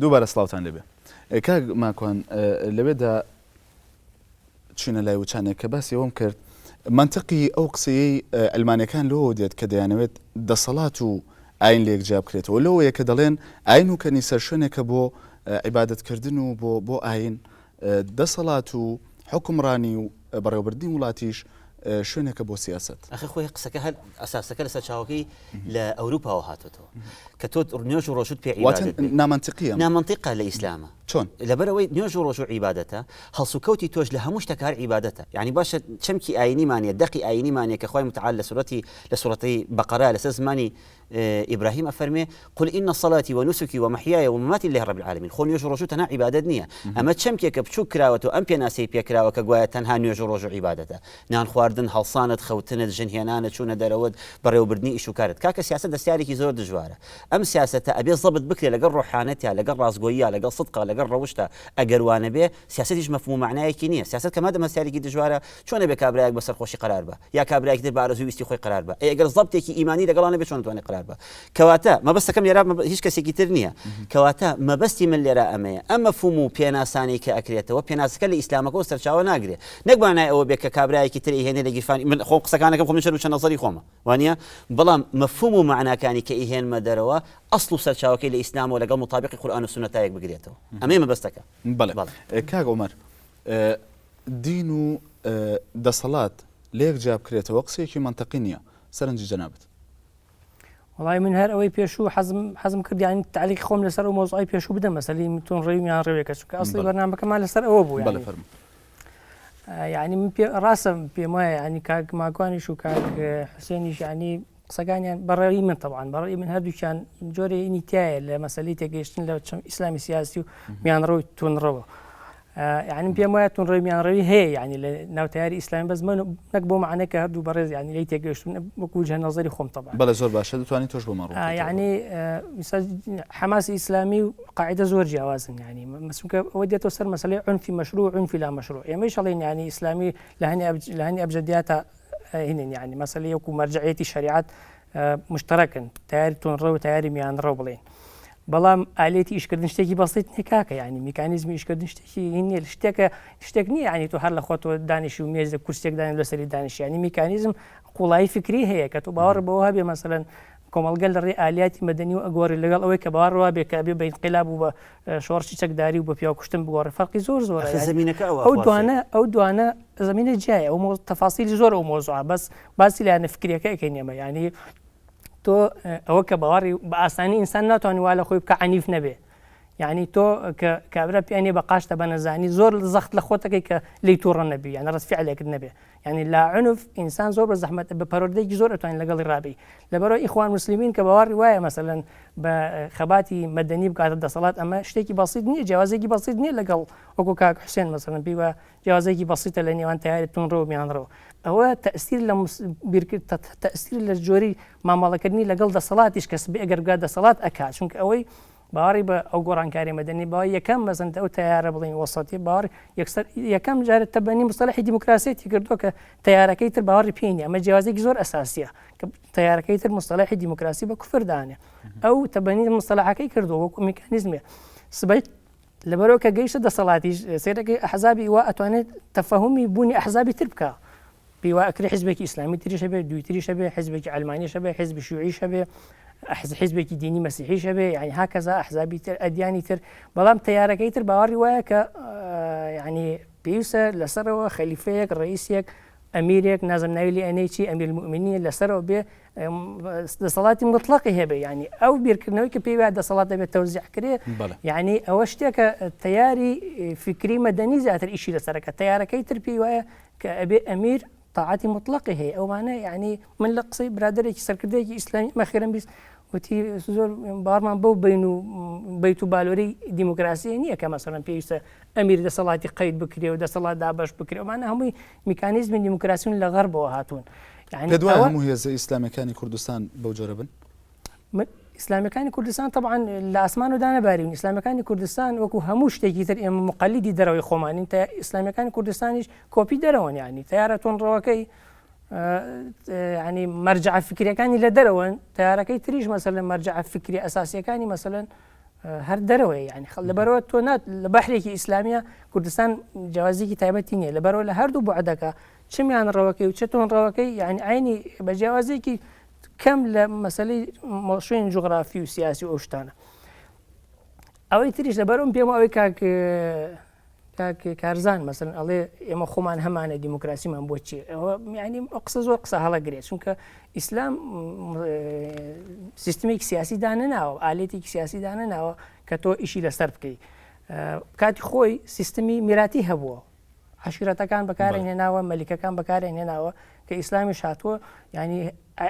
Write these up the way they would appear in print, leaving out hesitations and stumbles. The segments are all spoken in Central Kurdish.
دووبارە سڵاوتان لێبێ کاک ماکوان لەوێدا چینە لای وچانێک کە باسی ئەوم کرد منطقی ئەو قسەیەی ئەلمانەکان لەوە دێت کە دەیانەوێت دەسەڵات و ئاین لێک جیا بکرێتەوە لەوەیە کە دەڵێن ئاین و کەنیسە شوێنێکە بۆ عیبادەتکردن و بۆ ئاین دەسەڵات و حکمڕانی و بەڕێوەبردنی وڵاتیش شوێنێکە بۆ سیاست ئەخی خۆی قسەکە هەر ئەساسەکە لەسەر چاوەکەی لە ئەوروپاوە هاتوێتەوە کە تۆ نوێژ و ڕۆژوت پێ عیبادەت نامەنتیقیە نامەنتیقە لە ئیسلامە چۆن لەبەرەوەی نوێژ و ڕۆژ و عیبادەتە هەڵسوکەوتی تۆش لە هەموو شتەکار عیبادەتە یعنی باشە چەمکی ئاینیمانە دەقی ئاینیمانەیە کە خوای متعال لە سوورەتی بەقەرە لەسەر زمانی إبراهيم أفرمي قل إن صلاتي ونسكي ومحياي ومماتي لله رب العالمين خون نوێژ و ڕۆژ تەنها عیبادەت نییە ئەمە چەمکێکە بچوو کراوەتەوە ئەم پێناسەی پێکراوە کە گوایە تەنها نوێژ و ڕۆژ و عیبادەتە نان خواردن هەڵسانت خەوتنت ژنهێنانت چوونە دەرەوەت بەڕێوەبردنی ئیش و کارت کاکە سیاسەت دەستیارێکی زۆر دژوارە ئەم سیاسەتە ئەبێ زەبط بکرێ لەگەڵ ڕۆحانەتە لەگەڵ ڕاستگۆییە لەگەڵ صدقە لەگەڵ ڕەوشتە ئەگەر وانە بێ سیاسەتیش مەفهوم و معنایەکی نییە سیاسەت کە مادەمە سیارێکی دژوارە چۆنە بێ کابرایەک بەسەر خۆشی قرار بە یا کابرایەک تر بە ئارەزووی ویستی خۆی قرار بە ئەگەر زەبطێکی ئیمانی لەگەڵانە بێ چۆن دەتوانێت قرار بە کەواتە مەبەستەکەم لێرە هیچ کەسێکی تر نییە کەواتە مەبەستی من لێرە ئەمەیە ئەم مەفهوم و پێناسانی کە ئەکرێتەوە پێناسەکە لە ئیسلامەکە و سەرچاوە ناگرێت نەکبانای ئەوە بێت کە کابرایەکی تر ئیهێنێ لە گیرفانی من خۆ قسەکانەکەم خۆم چەند نەزەری خۆمە وانە بەڵام مەفهوم و معناکانی کە ئیهێنمە دەرەوە ئەسڵ و سەرچاوەکەی لە ئیسلامەوە لەگەڵ مطابقی قورئان و سونەتایەک بگرێتەوە ئەمەیە مەبەستەکە بەڵێ کاک عومەر دین و دەسەڵات لێک جیا بکرێتەوە قسەیەکی منطقی نییە سەرنجی جەنابەت والله من هەر ئەوەی پێشوو حەزم کرد یانی تعلیق خۆم لەسەر ئەو مۆزوعی پێشوو بدەم مەسەلەی تۆن ڕێویان ڕێوێکە چونکە ئەسڵی بەرنامەکەمان لەسەر ئەوە بوو یعنی من ڕاستم پێم وایە ینی کاک ماکوانیش و کاک حوسێنیش ینی قسەکانیان بەڕێوی من طبعاً بەڕێوی من هەردووکیان جۆرەی تایە لە مەسەلەی تێگەیشتن لە ئیسلامی سیاسی و میانڕەوی تونڕەوە يعني پێم وایە تونڕێی میانڕەوی هەیە ینی لە ناوتیاری ئیسلامی بەس نەک بۆ معنەیە کە هەردوو بەڕێز ینی لی تێگەیشتن وەکو وجهە نەزەری خۆم طبعاً بەڵێ زۆر باشە دەتوانیت تۆش بۆ مەڕۆ يعني حماسی ئیسلامی و قاعدە زۆر جیاوازن ینی چونکە ئەوە دێتەوە سەر مەسەلەی عنفی مەشروع و عنفی لا مەشروع ئێمەش هەڵێن ینی ئیسلامی لە هەنی ئەبجەدیاتە هینن ینی مەسەلەی وەکو مەرجعیەتی شریعەت مشترەکن تیاری تونڕە و تیاری میانڕە بڵێن بەڵام ئالێتی ئیشکردن شتێکی بەسیط نیکاکە ینی میکانیزمی ئیشکردن شتێکی هینیە شتێک نییە ینی تۆ هەر لە خۆتەوە دانیشی و مێز کوورسێک دانی لەسەری دانیشی ینی میکانیزم قوڵایی فکری هەیە کە تۆ باوەڕ بەوە هەبێ مەسەلەن کۆمەڵگە لە ڕێ ئالیاتی مەدەنی و ئەگۆڕی لەگەڵ ئەوەی کە باوەڕوا بێ کە بێ بە ئینقیلاب و بە شۆڕشی چەکداری و بە پیاوکوشتن بگۆڕێ فەرقی زۆر زۆرە ئەو دوانە زمینە جیایە ئەو تەفاسیلی زۆر ئەو مۆزوعە بەس باسی لایەنە فکریەکە ئەەکەین ئێمە ینی تۆ ئەوە کە باوەڕی بە ئاسانی ئینسان ناتوانانی وا لە خۆی بکە عنیف نەبێ یعنی تۆ کە کابرا پیانێ بە قاشتە بە نەزانی زۆر زەخت لە خۆتەکەی کە لی تووڕە نەبی یعنی ڕست فعلێکت نەبێ یعنی لا عنف ئینسان زۆر بە زەحمەت بە پەروەردەیەکی زۆر ئەتوانین لەگەڵی ڕابی لەبەرەوەی ئیخوان مسلمین کە باوەڕی وایە مەسەلەن بە خەباتی مەدەنی بکاتە دەسەڵات ئەمە شتێکی بەسیط نییە جیاوازێکی بەسیط نییە لەگەڵ وەکو کاک حوسێن مەسەلەن پێی وە جیاوازێکی بەسیطە لە نێوان تیاری تونڕە و میانڕەوە ئەوە تەئسیر لە جۆری مامەڵەکردنی لەگەڵ دەسەڵاتیش کەس بێ ئەگەر بگات دەسەڵات ئەکات چونکە ئەوەی باوەڕی بە ئەو گۆڕانکاری مەدەنی باوە یەکەم مەزن ئەو تیارە بڵین وەسەتی باوەڕ یەکەم جارێت تەبەنی مستەلەحی دیموکراسیەتی کردووە کە تیارەکەی تر باوەڕی پێینی ئەمە جیاوازێکی زۆر ئەساسیە کە تیارەکەی تر مستەلەحی دیموکراسی بە کوفر دانێ ئەو تەبەنی مستەلەحەکەی کردووە وەکو میکانیزمێ سبەیت لەبەرەوە کە گەیشتە دەسەڵاتیش سێرەکەی ئەحزابی وا ئەتوانێت تەفەهومی بوونی ئەحزابی تر بکە پێی وا ئەکرێ حیزبێکی ئیسلامی تریشە بێ دوی تریشە بێ حیزبێکی ئەلمانیشە بێ حیزبی شیوعیشە بێ حیزبێکی دینی مەسیحیشە بێ یعنی هاکەزا ئەحزابی تر ئەدیانی تر بەڵام تیارەکەی تر باوەڕی وایە کە ینی پێویستە لەسەرەوە خەلیفەیەک ڕئیسێک ئەمیرێک نازم ناوی ئەنەیچی ئەمیر المؤمنین لەسەرەوە بێ دەسەڵاتی مطلقی هەبێ ینی ئەو بیرکردنەوەی کە پێی وایە دەسەڵات دەبێت تەوزیعکرێ یعنی ئەوە شتێکە تیاری فکری مەدەنی زیاتر ئیشی لەسەرەکە تیارەکەی تر پێی وایە کە ئەبێ ئەمیر طاعتی مطلقی هەیە ئەوانە یعنی من لە قسەی برادێکی سەرکردەیەکی ئیسلامی مەخێرم بیست وتی زۆر باڕمان بەو بین و بیت و بالۆرەی دیموکراسی نییە کە مەسەڵەن پێویستە ئەمیر دەسەڵاتی قەید بکرێ و دەسەڵات دابەش بکرێ ئەوانە هەمووی میکانیزمی دیموکراسیون لە غەربەوە هاتوون پێ دوای هەموو هێزە ئیسلامیەکانی کوردستان بەو جۆرە بن ئیسلامیەکانی کوردستان طبعا لە ئاسمان و دانەبارین ئیسلامیەکانی کوردستان وەکو هەموو شتێکی تر ئێمە مقەلیدی دەرەوەی خۆمانین تا ئیسلامیەکانی کوردستانیش کۆپی دەرەوەن ینی تیارە تونڕەوەکەی ینی مەرجع فکریەکانی لە دەرەوەن تیارەکەی تریش مەسەلەن مەرجع فکری ئەساسیەکانی مەسەلەن هەر دەرەوەی ینی لەبەرەوە تۆ نات لە بەحرێکی ئیسلامیە کوردستان جیازێکی تایبەتی نییە لەبەرەوە لە هەردوو بوعدەکە چمیان ڕەوەکەی و چتۆن ڕەوەکەی یعنی عینی بە جیازێکی کەم لە مەسلەی شوێن جوغرافی و سیاسی و ئەو شتانە ئەوەی تریش لەبەرم پێم ئەوەی کارزان مەسن ئەڵێ ئێمە خۆمان هەمانە دیموکراسیمان بۆ چی ینی قسە زۆر قسە هەڵەگرێت چونکە ئیسلام سیستمێکی سیاسی دانەناوە ئالێتێکی سیاسی دانەناوە کە تۆ ئیشی لەسەر بکەیت کاتی خۆی سیستمی میراتی هەبووە عشیرەتەکان بەکارهێناوە مەلیکەکان بەکارهێناوە کە ئیسلامیش هاتووە ینی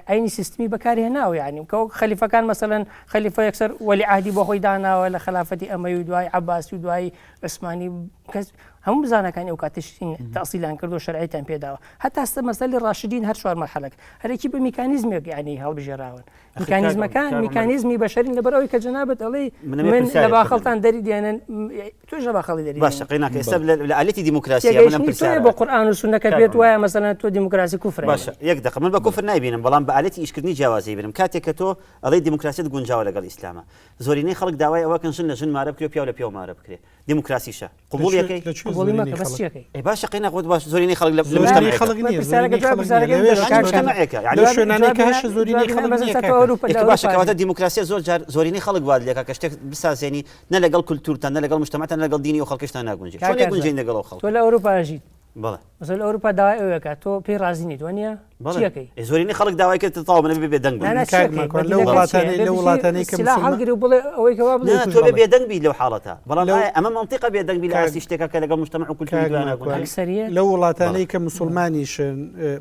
ئەینی سیستمی بەکارهێناوە ینی کە خەلیفەکان مەسەلەن خەلیفە یەکسەر وەلی عهدی بۆ خۆی داناوە لە خلافەتی ئەمەی و دوای عەباسی و دوای عوسمانی کەس هەموو بزانەکانی ئەو کاتش تەئسیلان کردو شەرعیتان پێداوە هەتا مەسەلی ڕاشدین هەر 4 مەرحەلەک هەرێکی بە میکانیزمێک ینی هەڵبژێراون میکانیزمەکان میکانیزمی بەشەرین لەبەرەوەی کە جەنابەت ئەڵێ من لە باخەڵتان دەری دێنن توش لە باخەڵی دەری باشە قیناکە ئێستا لە ئالەتی دیموکراسی منم پرسیارە بۆ قورئان و سونەکە پێت وایە مەسەلەن تۆ دیموکراسی کوفرە باشە یەک دقیقە من بە کوفر نایبینم بەڵام بە ئالەتی ئیشکردنی جیاوازی بینم کاتێک کە تۆ ئەڵێ دیموکراسیت گونجاوە لەگەڵ ئیسلامە زۆرینەی خەڵک داوای ئەوەکەن ژن لە ژن مارە بکرێ پیاو لە پیاو مارە بکرێ دیموکراسیشە قبول یەکەی ئەی باشە قیناک باش زۆرینەی خەڵک لە باشە کەواتە دیموکراسی زۆر جار زۆرینەی خەڵک واد لێکە کە شتێک بسازێنی نە لەگەڵ کولتورتان نە لەگەڵ مجتەمەتان لەگەڵ دینی و خەڵکیشتان ناگونجێت چۆن ناگونجێن لەگەڵ ئەو خەڵک تۆ لە ئەوروپا ژیت بەڵێ مەسەل ئەوروپا داوای ئەوەکە تۆ پێی رازی نیت وانە چیەکەی زۆرینەی خەڵک داوای کرد تەواو منە بێ دەنگ لە وڵاتانەی کە هەڵگری و بڵێ ئەوەی کەوا بڵێ تۆ بێ دەنگ بی لەو حاڵەتە بەڵام ئەمە منطقە بێ دەنگ بی لە ئاسی شتێکە کە لەگەڵ مجتەمع و کولتوری دوای ناگونجێت لەو وڵاتانەی کە موسڵمانیشن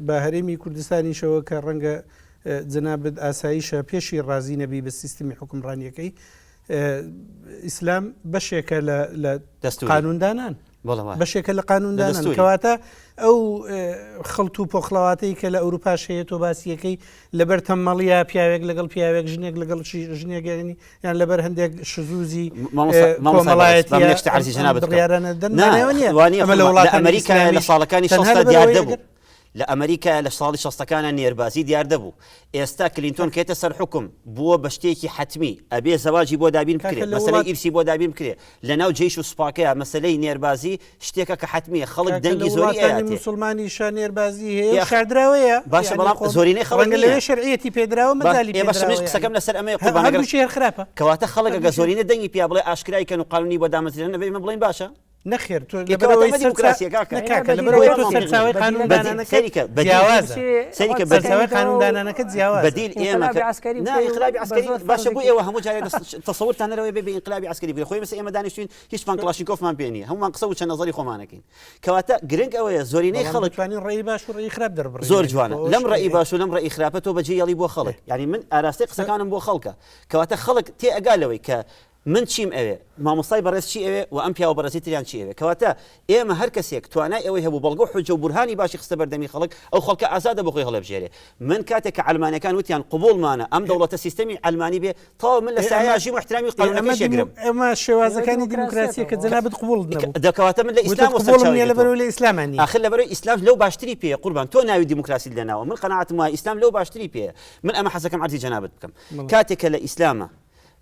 بە هەرێمی کوردستانیشەوە کە ڕەنگە جەنابەت ئاساییشە پێشی رازی نەبی بە سیستمی حکومڕانیەکەی ئیسلام بەشێکە لە قانوندانان بەشێکە لە قانوندانان کەواتە ئەو خەڵت و پۆخڵەواتەی کە لە ئەوروپاش هەیە تۆ باسیەکەی لەبەر تەمەڵیا پیاوێک لەگەڵ پیاوێک ژنێک لەگەڵ ژنێگەنی یان لەبەر هەندێک شزوزی ئەمریکا لە ساڵەکانی 60 دیار دەبوو لە ئەمریکا لە ساڵی 60ەکانە نێربازی دیار دەبوو ئێستا کلینتۆن کێتە سەر حکم بووە بە شتێکی حتمی ئەبێ زەواجی بۆ دابین بکرێت مەسەلەی ئیرسی بۆ دابین بکرێت لە ناو جێیش و سوپاکەیە مەسەلەی نێربازی شتێکە کە حتمیە خەڵک دەنگی زۆری موسڵمانی شان نێربازی هەیە شاردراوەیە باشە بەڵام زۆرینەی خەڵک لەوێ شەرعیەتی پێدراوە مەزالی باشەش قسەکەم لەسەر ئەمەیە قوربانەگەر شێر خراپە کەواتە خەڵک ئەگە زۆرینە دەنگی پیا بڵێ ئاشکرای کەن و قانونی بۆ دامەزرێن نەبێ من بڵێن باشە نەخێر تۆ قانوندانانەکە جیاواز بەدیل ئێمە ئینقلابی عسکەری باشە بۆ ئێوە هەموو جارێ تەسەورتان نەرەوەی بێ ئینقلابی عسکەری بێ خۆی بەس ئێمە دانیشتوین هیچمان کلاشینکۆفمان پێ نییە هەمومان قسە و چەند نەزەری خۆمانەکەین کەواتە گرنگ ئەوەیە زۆرینەی خەڵک توانین ڕێی باش و ڕێی خراپ دەربڕین زۆر جوانە لەم ڕێی باش و لەم ڕێی خراپە تۆ بەجێ یەڵی بۆ خەڵک یعنی من ئاراستەی قسەکانم بۆ خەڵکە کەواتە خەڵک تێ ئەگالەوەی کە من چیم ئەوێ مامۆستای بەڕێز چی ئەوێ و ئەم پیاوە بەڕێزی تریان چی ئەوێ کەواتە ئێمە هەر کەسێک توانای ئەوەی هەبوو بەڵگە و حجە و بورهانی باشی خستە بەردەمی خەڵک ئەو خەڵکە ئازادە بۆ خۆی هەڵەبژێرێ من کاتێک کە ئەلمانیەکان وتیان قبوڵمانە ئەم دەوڵەتە سیستەمی ئەلمانی بێ تەواو من لە سایه‌ژی و احترامی قانونەکەش یەگرم ئەمە شێوازەکانی دیموکراسی کە جەنابەت قبوڵ نەبوو دەکەواتە من لە ئیسلام وەسەرچاوی لەبەرەوەی لە ئیسلامانی آخر لەبەرەوەی ئیسلام لەو باشتری پێ قوربان تۆ ناوی دیموکراسی لەناوە من قەناعەتم وایە ئیسلام لەو باشتری پێ من ئەمە حەزەکەم عەرزی جەنابەت بکەم کاتێک کە لە ئیسلامە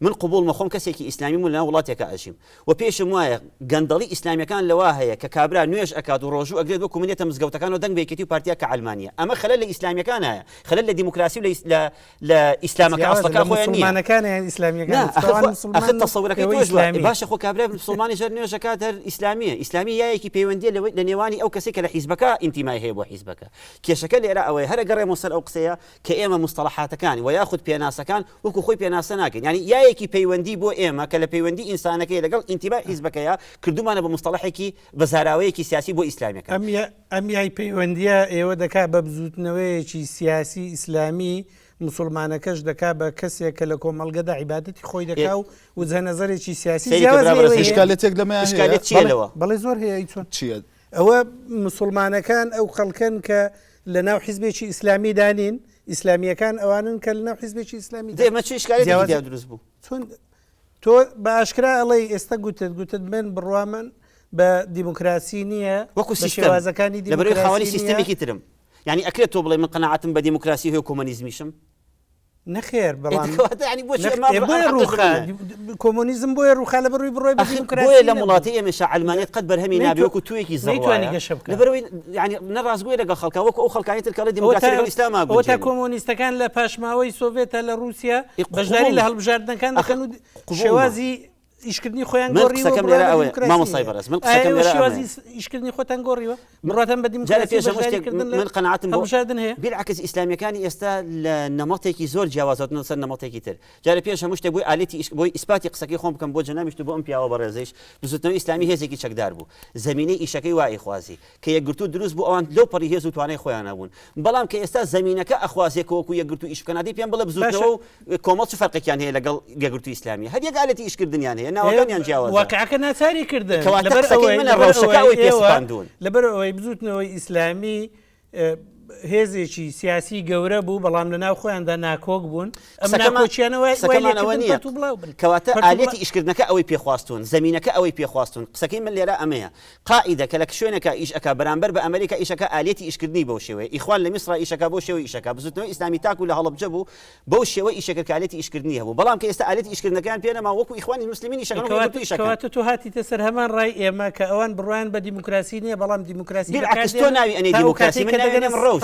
من قبول مەخۆم کەسێکی ئیسلامی من لە وڵاتێکە ئەژیم و پێشم وایە گەندەڵی ئیسلامیەکان لەوا هەیە کە کابرا نوێژ ئەکات و ڕۆژوو ئەگرێت وەکو منێتە مزگەوتەکان و دەنگ بێکێتی و پارتیا کە ئەلمانیە ئەمە خەلەل لە ئیسلامیەکان هەیە خەلەل لە دیموکراسی و لە ئیسلامەکە ئەسڵەکە خۆیان نییە مسلمانەکان یان ئیسلامیەکان ئەخذ تەسەورەکەی تۆش باشە خۆ کابرا مسلمانی ژەر نوێژەکات هەر ئیسلامیە ئیسلامی یایەکی پەیوەندیە لە نێوانی ئەو کەسێک کە لە حیزبەکە ئینتیمای هەیە بۆ حیزبەکە کێشەکە لێرە ئەوەیە هەرە گەڕێمەوە سەر ئەو قسەیە کە ئێمە مستەڵەحاتەکان و یاخود پێناسەکان وەکو خۆی پێناسە ناکەین ینی یایەکی پەیوەندی بۆ ئێمە کە لە پەیوەندی ئینسانەکەی لەگەڵ ئینتیبای حیزبەکەیە کردومانە بە مستەڵەحێکی بە زاراوەیەکی سیاسی بۆ ئیسلامیەکە ئەم یای پەیوەندیە ئێوە دەکا بە بزوتنەوەیەکی سیاسی ئیسلامی مسلمانەکەش دەکا بە کەسێک کە لە کۆمەڵگەدا عیبادەتی خۆی دەکا و جەنەزەرێکی سیاسی شکالێتێک لەمەیە بەڵێ زۆر هەیە چۆن چیە ئەوە مسلمانەکان ئەو خەڵکن کە لە ناو حیزبێکی ئیسلامی دانین ئیسلامیەکان ئەوانن کە لە ناو حیزبێکی ئیسلامی دێمە چ شکالێکی دروست بوو چۆن تۆ بە ئاشکرا ئەڵێ ئێستا گوتت من بڕوا من بە دیموکراسی نییە وەکو شێوازەکانی لەبەرەوەی خاوەنی سیستەمێکی ترم یعنی ئەکرێت تۆ بڵێ من قەناعەتم بە دیموکراسی هەیە کۆمەنیزمیشم نەخێر بەڵام ینی بۆ ڕوخا کۆمۆنیزم بۆیە ڕوخا لە بڕووی بڕۆی بۆیە لە وڵاتی ئێمەش ئەلمانیت قەت بەرهەمی نابێوەکو توێکی زەوانی گەشە بکە لەبەرەوەی ینی نەڕازگوۆی لەگەڵ خەڵکا وەکو ئەو خەڵکانی تر کەڵی دیموکراسی لەگەڵ ئیسلاما بوو تا کۆمۆنیستەکان لە پاشماوەی سۆڤێتە لە رووسیا بەشداری لە هەڵبژاردنەکان دەکەن و شێوازی ئیشکردنی خۆیان گۆڕیەکەم لێرە ئەوەیە مامۆسای بەڕێز من قسەکەم لێرە شێوازی ئیشکردنی خۆتان گۆڕیوە بڕاتان بە دیموکراسی من قەناعەتم هەڵبژاردن هەیە بالعکس ئیسلامیەکانی ئێستا لە نەمەڵێکی زۆر جیاوازەتن سەر نەمەڵێکی تر جارە پێش هەموو شتێک بۆی ئالێتی بۆی ئیسپاتی قسەکەی خۆم بکەم بۆ جەنامیشت بۆ ئەم پیاوە بەڕێزەیش بزوتنەوەی ئیسلامی هێزێکی چەکدار بوو زمینەی ئیشەکەی وای خوازی کە یەکگرتو دروست بوو ئەوان لەو پەڕی هێز و توانای خۆیان نەبوون بەڵام کە ئێستا زمینەکە ئەخوازێکە وەکو یەکگرتو ئیشکەنادی پێم بڵێ بزوتنەوە و کۆمەڵ چ فەرقێکیان هەیە لەگەڵ یەکگرتو ئیسلامی هەر یەک ئالێتی ئیشکردنیان هەیە ناوەکانیان جیاوازە واقعەکە ناچاری کردن لەبەر ئەوەی بزوتنەوەی ئیسلامی هێزێکی سیاسی گەورە بوو بەڵام لە ناو خۆیاندا ناکۆک بوون ئەم ناکۆچیانەوە نییە کەواتە ئالێتی ئیشکردنەکە ئەوەی پێخواستون زمینەکە ئەوەی پێخواستون قسەکەی من لێرە ئەمەیە قائیدە کە لە شوێنەکە ئیشەکە بەرامبەر بە ئەمریکا ئیشەکە ئالێتی ئیشکردنی بەو شێوەیە ئیخوان لە میسر ئیشەکە بۆ شێوەی ئیشەکە بزوتنەوەی ئیسلامی تاکو لە هەڵەبجە بوو بەو شێوەی ئیشەکە ئالێتی ئیشکردنی هەبوو بەڵام کە ئێستا ئالێتی ئیشکردنەکان پێنەما وەکو ئیخوانی مسلمین ئیشەکەواتە تۆ هاتیتە سەر هەمان ڕای ئێمە کە ئەوان بڕوایان بە دیموکراسی نییە بەڵام دیموکراسی تۆ ناوی ئەنەی دیموکراسی من ناوێنم ڕۆژ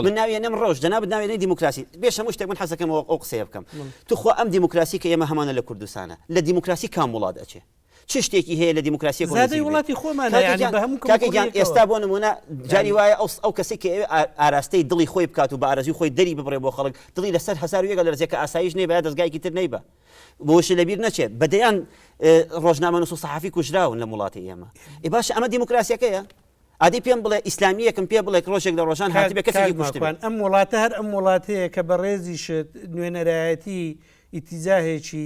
من ناوێنم ڕۆژ جەناب ناوێنەی دیموکراسی بێش هەموو شتێک من حەزەکەمەوە ئەو قسەیە بکەم توخوا ئەم دیموکراسی کە ئێمە هەمانە لە کوردستانە لە دیموکراسی کام وڵات ئەچێ چ شتێکی هەیە لە دیموکراسی وڵاتی خۆمان ئێستا بۆ نمونە جاری وایە ئەو کەسی کە ئاراستەی دڵی خۆی بکات و بە ئارەزوی خۆی دەری ببڕێ بۆ خەڵک دڵی لەسەر هەزار وێگە لە ڕزێکە ئاسایش نەیە بە دەستگایکی تر نەیبە بۆشە لەبیر نەچێت بەدەیان ڕۆژنامە نووس و سەحافی کوژراون لە وڵاتی ئێمە ئی باشە ئەمە دیموکراسیەکەیە ئادی پێم بڵێ ئیسلامیەکەم پێ بڵێ ڕۆژێک لە ڕۆژان هاتی بە کەسێکی کوشتوان ئەم وڵاتە هەر ئەم وڵاتەیە کە بە ڕێزیشت نوێنەرایەتی ئیتیزاهێکی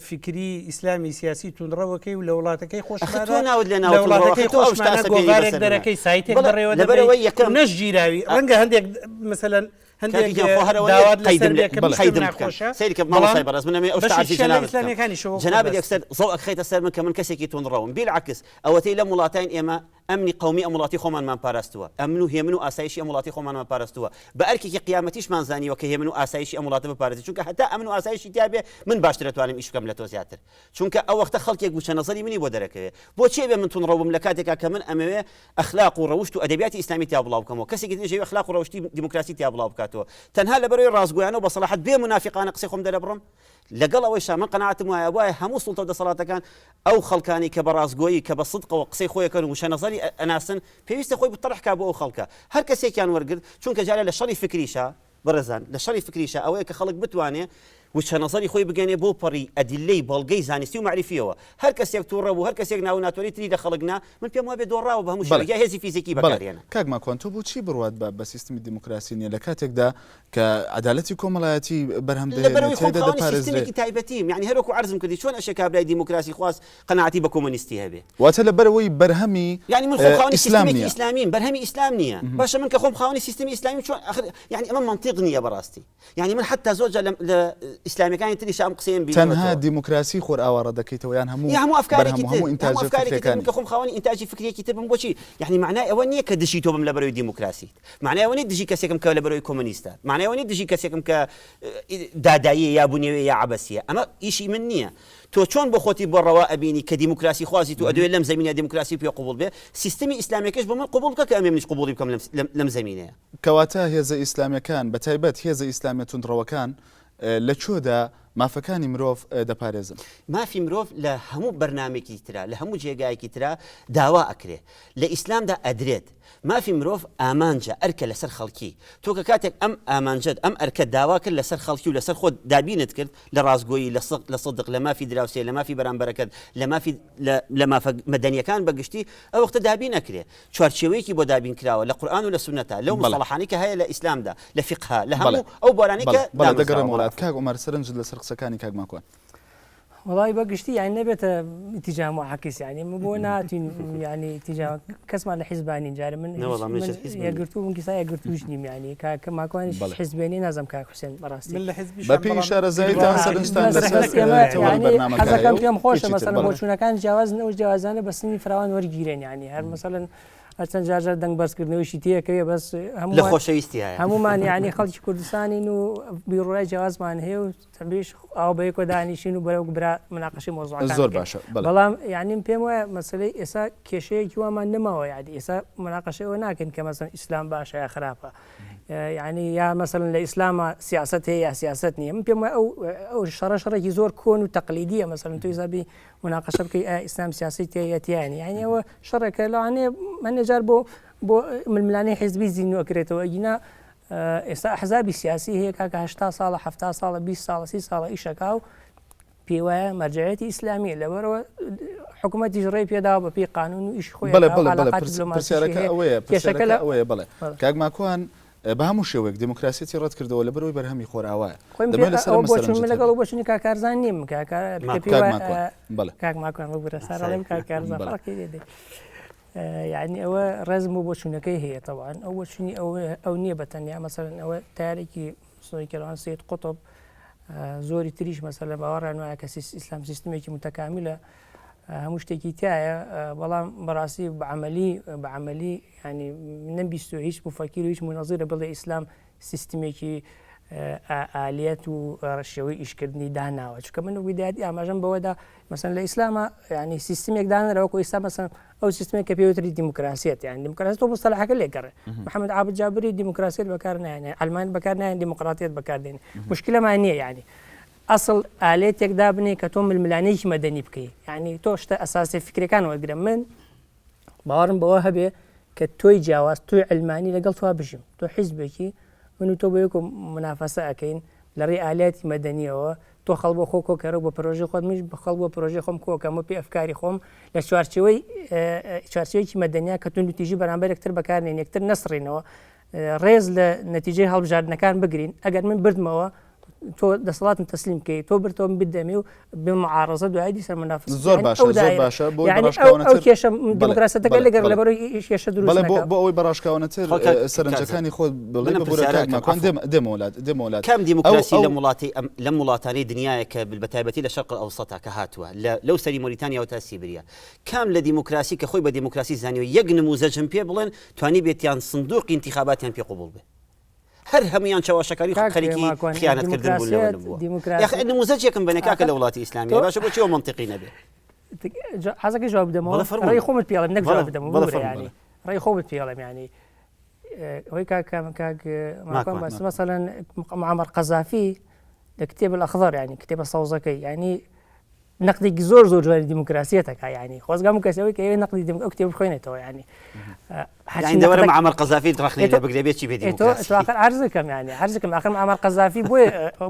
فکری ئیسلامی سیاسی تونڕەوەکەی و لە وڵاتەکەی خۆشمانەوەڵاتەکەی دەرەکەی سایتێک بەڕێوە لەبەرەوەی یەکەم نەش گیراوی ڕەنگە هەندێک مثلەن جناب یەکسەر زەوق خەیتە سەر من کە من کەسێکی تونڕەوم بالعکس ئەوەتەی لە وڵاتین ئێمە ئەمنی قومی ئەم وڵاتی خۆمانمان پاراستووە ئەمن و هێمن و ئاسایشی ئەم وڵاتی خۆمانمان پاراستووە بە ئەرکێکی قیامەتیشمان زانیوە کە هێمن و ئاسایشی ئەم وڵاتە بپارێزی چونکە هەتا ئەمن و ئاسایشی تیابێ من باشتر دەتوانم ئیش بکەم لە تۆ زیاتر چونکە ئەو وەختە خەڵکێک بوو چە نەزەری منی بۆ دەرەکەوێت بۆچی بێ من تونڕەوم لە کاتێکا کە من ئەمەوێ ئەخلاق و ڕەوشت و ئەدەبیاتی ئیسلامی تیا بڵاو بکەمەوە کەسێکی دیژەوی ئەخلاق و ڕەوشتی دیموکراسی تیا بڵاو بکاتەوە تەنها لەبەرەوەی ڕازگویانە و بەسەلاحەت بێ منافقانە قسەی خۆم دەرەبڕم لەگەڵ ئەوەی من قەناعەتم وایە هەموو سوڵتە و دەسەڵاتەکان ئەو خەڵکانی کە بە ڕازگۆیی کە بە سڵقەوە قسەی خۆیەکەن و شەنەزەری ئەناسن پێویستە خۆی بتەڕحکا بۆ ئەو خەڵکە هەر کەسێکیان وەرگرت چونکە جارە لە شەڕی فکریشە بەڕێزان لە شەڕی فکریشە ئەوەیە کە خەڵک بتوانێ وچە نظری خۆی بگەنێ بۆ پەڕی ئەدلەی بەڵگەی زانستی و معرفیەوە هەر کەسێک تووڕە بوو هەر کەسێک ناو ناتوانێت تری لە خەڵکنا من پێم وابێ دۆڕاوە بە هەموو شێوەیە هێزی فیزیکی بەکارێنە کاک ماکۆن تۆ بۆچی بڕوات بە سیستمی دیموکراسی نیە لە کاتێکدا کە عدالەتی کۆمەڵایەتی بەرهەمدەێتی تایبەتیم یعنی هەروەکو عرضم کردی چۆن ئەشێ کابرای دیموکراسی خواست قەناعەتی بە کۆمۆنیستی هەبێ واتە لەبەرەوەی بەرهەمی یعنی من خۆخواوەنی سیستمی ئیسلامیم بەرهەمی ئیسلام نییە باشە من کە خۆم خاوەنی سیستمی ئیسلامی چۆن یعنی ئەمە منطق نییە بەڕاستی یعنی من حتا زۆر لە ئیسلامیەکانی تری شام قسەیان بینەوە تەنها دیموکراسی خۆر ئاوارە دەکەیتەوە یان هەموو ئەفکارێکی تر کە خۆم خاوەنی ئینتاجی فکرێکی تر بم بۆچی یعنی معنای ئەوە نییە کە دژی تۆ بم لەبەرەوەی دیموکراسی معنای ئەوە نیە دژی کەسێکم کە لەبەرەوەی کۆمۆنیستە معنای ئەوە نیە دژی کەسێکم کە داداییە یا بوونەوەی یا عەبەسیە ئەمە ئیشی من نییە تۆ چۆن بۆ خۆتی بۆ ڕەوا ئەبینی کە دیموکراسی خوازی تو ئەدوێت لەم زمینە دیموکراسی پێ قبول بێ سیستمی ئیسلامیەکەش بۆ من قبول بکە کە ئەمێ منیش قبولی بکەم لەم زمینەیە کەواتە هێزە ئیسلامیەکان بەتایبەت هێزە ئیسلامیە تونڕەوەکان لە چۆدا مافەکانی مرۆڤ دەپارێزن مافی مرۆڤ لە هەموو بەرنامێکی ترا لە هەموو جێگایەکی ترا داوا ئەکرێ لە ئیسلامدا ئەدرێت مافی مرۆڤ ئامانجە ئەرکە لەسەر خەڵکی تۆ کە کاتێک ئەم ئامانجەت ئەم ئەرکە داوا کرد لەسەر خەڵکی و لەسەر خۆت دابینت کرد لە ڕازگۆیی لە سەدق لە مافی دراوسێ لە مافی بەرامبەرەکەت لە مافە مەدەنیەکان بەگشتی ئەو وەختە دابین ئەکرێ چوارچێوەیەکی بۆ دابین کراوە لە قورئان و لە سونەتە لەو مصطلحانی کە هەیە لە ئیسلامدا لە فقه لە هەموو ئەو بۆرانی کە دەگەڕێم وڵات کاک عومەر سەرنج لەسەر قسەکانی کاک ماکۆن والله بەگشتی یعنی نەبێتە ئیتیجا معاکس یعنی بۆ ناتوین یعنی ئیتیجا کەسمان لە حیزبانی جارە من یەکگرتو من کیسا یەکگرتوش نیم یعنی کاک ماکۆنیش حیزبێنی نازم کاک حوسێن بەڕاستی بە پێی شارەزاییتان سەرنجتان حەزەکەم پێم خۆشە مەسەڵەن بۆ چوونەکان جیاوازن ئەو جیاوازانە بە سنی فراوان وەرگیرێن یعنی هەر مەسەڵەن هەرچەند جارجار دەنگ بەرزکردنەوەیشی تێکەوێ بەس لە خۆشەویستی هەیە هەمومان یعنی خەڵکی کوردستانین و بیڕای جیازمان هەیە و تەبیش ئاو بەیەکۆ دانیشین و بەرەو برا مناقەشی مۆزوعەکان زۆر باشە بەڵام یعنی پێم وایە مەسلەی ئێستا کێشەیەکی وامان نەماوە یادی ئێستا مناقەشەوە ناکەین کە مەسەن ئیسلام باشە یا خراپە یعنی یا مەسەن لە ئیسلامە سیاست هەیە یا سیاست نییە من پێم وایە ئەو شەڕەشەڕێکی زۆر کۆن و تەقلیدیە مەسەن توی زابی مناقەشە بکەی ئیسلام سیاسی تێیەتیانی یعنی ئەوە شەڕێکە لەوانەیە منێجار بۆ ململانەی حیزبی زیینوەکرێتەوە ئەگینا ئێستا حزابی سیاسی هەیە کاکە 80 ساڵە 70 ساڵە 20 ساڵە 30 ساڵە ئیشەکە و پێی وایە مەرجعەتی ئیسلامیە لەبەرەوە حکوومەتیش ڕێی پێدا بە پێی قانون و ئیش خۆی پرسیارەکە ئەوەیە بڵێ کاک ماکوان بە هەموو شێوەیەک دیموکراسیەتی ڕەت کردەوە لە بەرەوەی بەرهەمی خۆراوایە لەگەڵ بۆچنی کاکارزان نیم کاک ماکوان بگورە ساڕڵێم کاکارزان یعنی ئەوە ڕێزم و بۆچوونەکەی هەیە تەوان ئەو بۆچنی ئەو نییە بە تەنیا مەسەرن ئەوە تارێکی سۆیکەوان سید قوتب زۆری تریش مەسەلە باوەڕیان وایە کە ئیسلام سیستمێکی متەکامیلە هەموو شتێکی تایە بەڵام بەڕاستی بەعملی ینی نەبیست و هیچ مفەکیر و هیچ منەزیرە بڵێ ئیسلام سیستمێکی ئالێت و ڕەشەوەی ئیشکردنی داناوە چکە من ویداتی ئاماژەم بەوەدا مەسەن لە ئیسلامە ینی سیستمێک دانەرەوەکو ئێستا مەسەن ئەو سیستمێک کە پێوتری دیموکراسیەت یان دیموکراسی تۆ مستەلاحەکە لێکەڕێ محەممەد عابد جابری دیموکراسیت بەکار نایێنێ ئەلمان بەکار نایەن دیموکراتیت بەکاردێنێ مشکلەمان نییە یعنی ئەسڵ ئالێتێکدا بنێ کە تۆ ململانەیەکی مەدەنی بکەی یعنی تۆ شتە ئەساسی فکرەکان وەرگرە من باوەڕم بەوە هەبێ کە تۆی جیاواز تۆی ئەلمانی لەگەڵ توا بژیم تۆ حیزبێکی من و تۆ بە یەکۆ منافەسە ئەەکەین لە ڕێی ئالاتی مەدەنیەوە تۆ خەڵ بۆ خۆ کۆکەرە بۆ پرۆژی خۆت میش بخەڵ بۆ پرۆژی خۆم کۆکەمە پێ ئەفکاری خۆم لە چوارچێوەیەکی مەدەنیا کە تون تیژی بەرامبەر یەکتر بەکارنێن یەکتر نەسڕینەوە ڕێز لە نەتیجەی هەڵبژاردنەکان بگرین ئەگەر من بردمەوە تۆ دەسەڵاتم تەسلیم بکەی تۆ برتەوە بدەمێ و بمعارەزە دوای دیسەر منافس زۆر باشە بۆ ئەو کێشە دیموکراسیەتەکە لەگەر لەبەرەوەی کێشە دروست بۆ ئەوەی بەڕاشکاوانەتر سەرنجەکانی خۆت دێمەولات کام دیموکراسی لە وڵاتانی دنیاە کە بەتایبەتی لە شەرق ئەوسەتا کە هاتووە لەو سەری مۆریتانیا و تا سیبریا کام لە دیموکراسی کە خۆی بە دیموکراسی زانیوە یەک نموزەجم پێ بڵێن توانی بێتیان سندوقی انتخاباتیان پێ قبول بێ هەر هەمویان چاواشەکاری خەریکی خیانەتکردن بوو لەوە بووە نموزەجێکم بنەکاکە لە وڵاتی ئیسلامی باشە بۆچیەوە منطقی نەبێ حەزەکەی جواب بدەمەوە ڕێی خۆمت پێڵێم نەک جواب بدەم ڕێی خۆمت پێڵێم ینی ئەوەی کاکەم باس مەسەلەن معەمەر قەزافی لە کتێب الأخضر ینی کتێبە سەوزەکەی ینی نقدێکی زۆر جواری دیموکراسیەتەکە ینی خۆزگام کەسەوەی کە ئەوەی نقدی ئەو کتێب بخوێنێتەوە ینی دەوەرە معەمەر قەزافی ڕخنی لە بگرێ چی بێ دیموکراسی آخر عرضەکەم آخر معەمەر قەزافی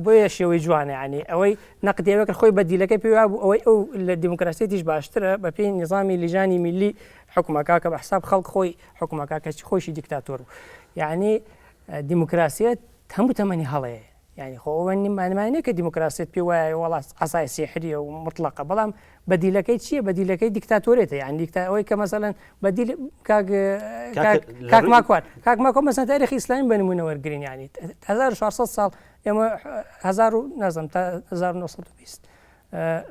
بۆیە شێوەی جوانە ینی ئەوەی نقدێوەکە خۆی بەدیلەکەی پێ بوو ئەوەی ئەو لە دیموکراسیەتیش باشترە بە پێی نظامی لیژانی میلی حکومەکە کە بە حساب خەڵک خۆی حکومەکە کە خۆشی دیکتاتۆر بوو یعنی دیموکراسیەت هەموو تەمەنی هەڵەیە يعني خو معناه كه ديمقراطية بيوا والله عصاية سحرية ومطلقة بلام بديلكي شيء بديلكي ديكتاتورية يعني ديكتاتورية كمثلا بديل كاك ماكوان مثلا تاريخ إسلامي بني منور جرين يعني 1400 سال يوم 1000 نظم 1920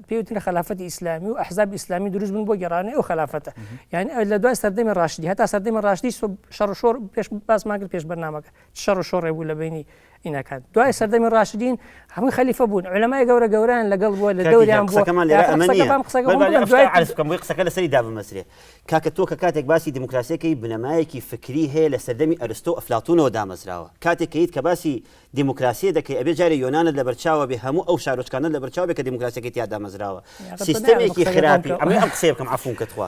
بيوتنا خلافة إسلامي وأحزاب إسلامي دروز من بوجرانة وخلافته يعني لدواء سردم الراشدي حتى سردم الراشدي شر شور بيش بس ما قلت بيش برنامج شر شور يقول بيني هنا كان دواء سردم الراشدين هم خليفة بون علماء جوران لقلب ولا دوري عم بو كمان لا أمانية بل عارفكم ويقص كلا سري داب المسرح كاكتو كاتك باسي ديمقراطية كي بنمايكي فكريه لسردمي أرسطو أفلاطون ودام زراوة كاتك كيد كباسي ديمقراطية دكي أبي جاري يونان لبرشاوة بهمو أو شاروش كان لبرشاوة بكديمقراطية كي تيادا مزراوة سيستمي كي خرابي عم أقصيكم عفون كتوا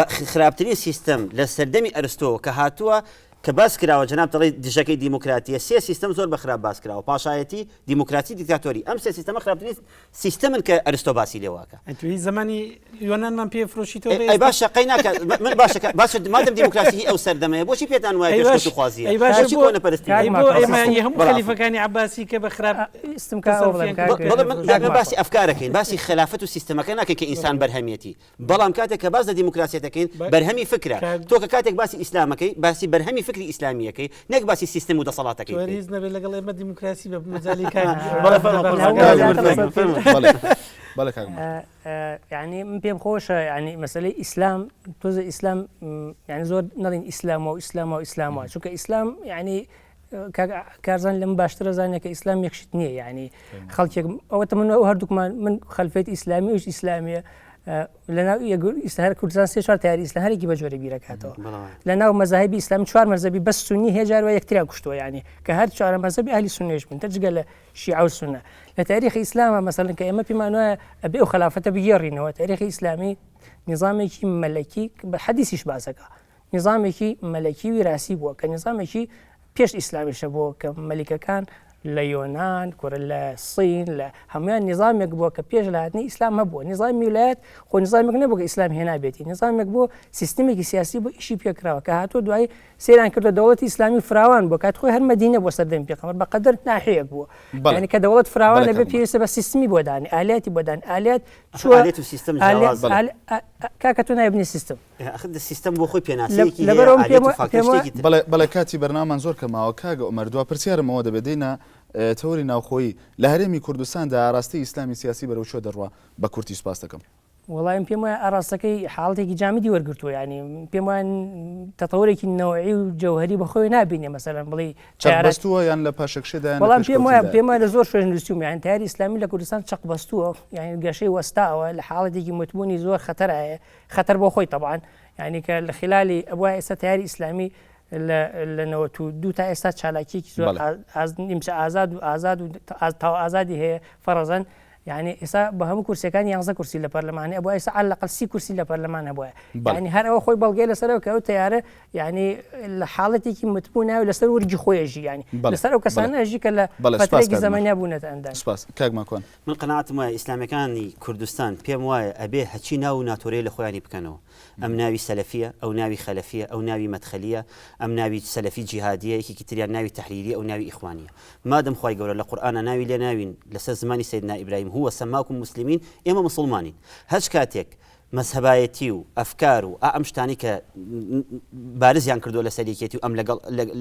خرابتري سيستم لسردمي أرسطو كهاتوا كباس كراوة جناب طلي دشكي ديمقراطية سيستم زور بخراب باس كراوة باشايتي ديمقراطية ديكتاتوري أمس سيستم خرابتري سيستم كأرسطو باسي لواكا أنتو هي زماني يونان من بيه فروشيتو أي باشا قيناك من باشا ما دام ديمقراطية أو سردمية بوشي بيت أنواع كشكو خوازية أي باشا بوشي كونه فلسطين أي ما يهم خليفة كان عباسي كبخراب ما باسي أفكارك باسي خلافة السيستم كأنك كإنسان برهميتي بلام كاتك باز ديمقراطية كين برهمي فكرة تو كاتك باسي إسلامك باسي برهمي فكري إسلامية كي نك باسي السيستم وتصالاتك كي وريزنا بالله قال ما ديمقراطية بمجالي كان بەڵێ کاک ماکۆن. یعنی من پێم خۆشە ینی مەسلەی ئیسلام تۆزە ئیسلام ینی زۆر نەڵین ئیسلام و ئیسلام و ئیسلامەوە چونکە ئیسلام ینی کارزان لەم باشترە زانێت کە ئیسلام یەکشت نییە ینی خەڵکێک ئەوەتە من ئەو هەردووکمان من خەلفێت ئیسلامی وش ئیسلامیە لەناو ئیسهار کوردستان سێ چوار تیاری ئیسلام هەرێکی بەجۆرە بیرەکاتەوە لەناو مەذاهبی ئیسلام چوار مەذهبی بەس سونی هەیە جاروا یەکتریان کوشتووە ینی کە هەر چوارە مەذهبی ئەهلی سونێش بن تەجگە لە شیعە و سونە لە تاریخی ئیسلامە مەسەڵەن کە ئێمە پێمان وایە ئەبێ ئەو خلافەتە بگێڕینەوە تاریخی ئیسلامی نظامێکی مەلەکی بە حەدیثیش باسەکە نظامێکی مەلەکی ویراسی بووە کە نظامێکی پێش ئیسلامیشە بووە کە مەلیکەکان لە یۆناان کورە لە سین لە هەمویان نظامێک بووە کە پێش لە هاتنی ئیسلام هەبووە نظامی ویلایەت خۆ نظامێک نەبوو کە ئیسلام هێنابێتی نظامێک بۆ سیستمێکی سیاسی بۆ ئیشی پێکراوە کە هاتووە دوای سێران کردە دەوڵەتی ئیسلامی فراوان بۆ کات خۆی هەر مەدینە بۆ سەردەمی پێغەمبەر بەقەدر ناحەیەک بووە ینی کە دەوڵەت فراوانە بێ پێویستە بە سیستمی بۆ دانی ئالیاتی بۆ دان ئالیات کاکە تۆ نایبنی سیستم سیستم بۆ خۆی پێناسەیەکی بەڵێ کاتی بەرنامان زۆر کەماوە کاگە ئۆمەر دووە پرسیارمەوە دەبێدەینە تەوری ناوخۆیی لە هەرێمی کوردستاندا ئاراستی ئیسلامی سیاسی بەرەو چۆ دەڕوا بە کورتی سوپاس دەکەم. وڵایم پێم وایە ئاراستەکەی حاڵەتێکی جامدی وەرگرتووە ینی پێم وایە تەتەورێکی نەوعی و جەوهری بەخۆی نابینێ مەسەلەن بڵێ چەقبەستووە یان لە پاشەکشێدا بەڵام پێم وایە لە زۆر شوێژ نووسیوم یان تیاری ئیسلامی لە کوردستان چەقبەستووە یعنی گەشەی وەستاوە لە حاڵەتێکی متبوونی زۆر خەتەرایە خەتەر بۆ خۆی تەبعاً ینی کە لە خلالی ئەوە ئێستا تیاری ئیسلامی لە 92 تا ئێستا چالاکیێکی زۆر نیمچە ئازاد و ئازاد و تاو ئازادی هەیە فەرەزەن یعنی ئێستا بە هەموو کورسەکان 11 کورسی لە پەرلەمانی ئەبووە ئێستا عەلەقەل 30 کورسی لە پەرلەمان هەبووە یعنی هەر ئەوە خۆی بەڵگەی لەسەرەوە کە ئەو تیارە یعنی لە حاڵەتێکی متبوو ناوی لەسەر وەرگی خۆیەژی ینی لەسەر ئەو کەسانەژی کە لە فترێکی زەمانیا بوونەتە ئەندام. سوپاس کاک ماکۆن. من قەناعەتم وایە ئیسلامیەکانی کوردستان پێم وایە ئەبێ هەچی ناو و ناتۆرەی لە خۆیانی بکەنەوە ئەم ناوی سەلەفیە ئەو ناوی خەلەفیە ئەو ناوی مەدخەلیە ئەم ناوی سەلەفی جیهادیە یەکێکی تریان ناوی تەحریری ئەو ناوی ئیخوانیە مادەم خوای گەورە لە قورئانە ناوی لێ ناوین لەسەر زمانی سەیدنا ئیبراهیم هو سەماکم مسلمین ئێمە مسلمانین هەچ کاتێک مەذهبایەتی و ئەفکار و ئەم شتانی کە بارزیان کردو لە سەریکێتی و ئەم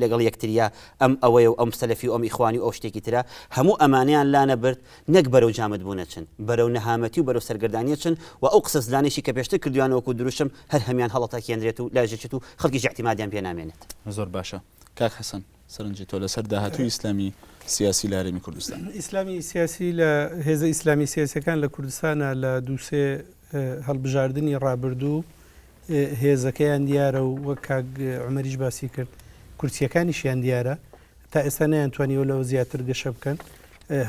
لەگەڵ یەکتریا ئەم ئەوەیە و ئەم سەلەفی و ئەم ئیخوانی و ئەو شتێکی ترە هەموو ئەمانیان لانە برد نەک بەرەو جامد بوونە چن بەرەو نەهامەتی و بەرەو سەرگردانیە چن و ئەو قسە زلانێکی کە پێشتر کردویانەوەکو دروشم هەر هەمیان هەڵەتاکێنرێت و لاژێت و خەڵکیش احتیمادیان پێ نامێنێت. زۆر باشە کاک حەسەن سەرنجی تۆ لەسەر داهاتووی ئیسلامی سیاسی لە هەرێمی کوردستان. ئیسلامی سیاسی لە هێزە ئیسلامی سیاسەکان لە کوردستانە لە دووسێ هەڵبژاردننی ڕابردوو هێزەکەیان دیارە و وەک کاک عومەریش باسی کرد کورسیەکانیشیان دیارە تا ئێستا نەیانتوانیەوە لەوە زیاتر گەشە بکەن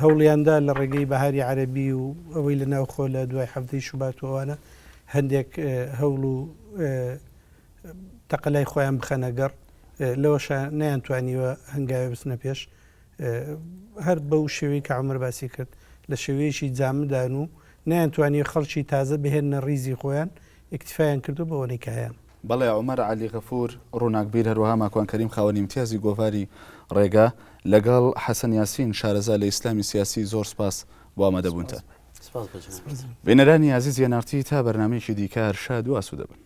هەوڵیاندا لە ڕێگەی بەهاری عەرەبی و ئەوەی لە ناوخۆ لە دوای هەفتەی شوبات و ئەوانە هەندێک هەوڵ و تەقەلای خۆیان بخەنە گەڕ لەوەش نەیانتوانیوە هەنگاوێ بچنە پێش هەر بەو شێوەی کە عومەر باسی کرد لە شێوەیەکی جامدان و نەیانتوانی خەڵکی تازە بهێنە ڕیزی خۆیان ئیکتیفایان کردو بەوەی کە هەیە. بەڵێ عومەر عەلی غەفور ڕووناکبیر هەروەها ماکۆن کەریم خاوەنی امتیازی گۆڤاری ڕێگا لەگەڵ حەسەن یاسین شارەزا لە ئیسلامی سیاسی زۆر سپاس بۆ ئامادەبوونتە. بینەرانی عەزیز یەنارتی تا بەرنامەیەکی دیکە هەر شاد و ئاسوودە بن.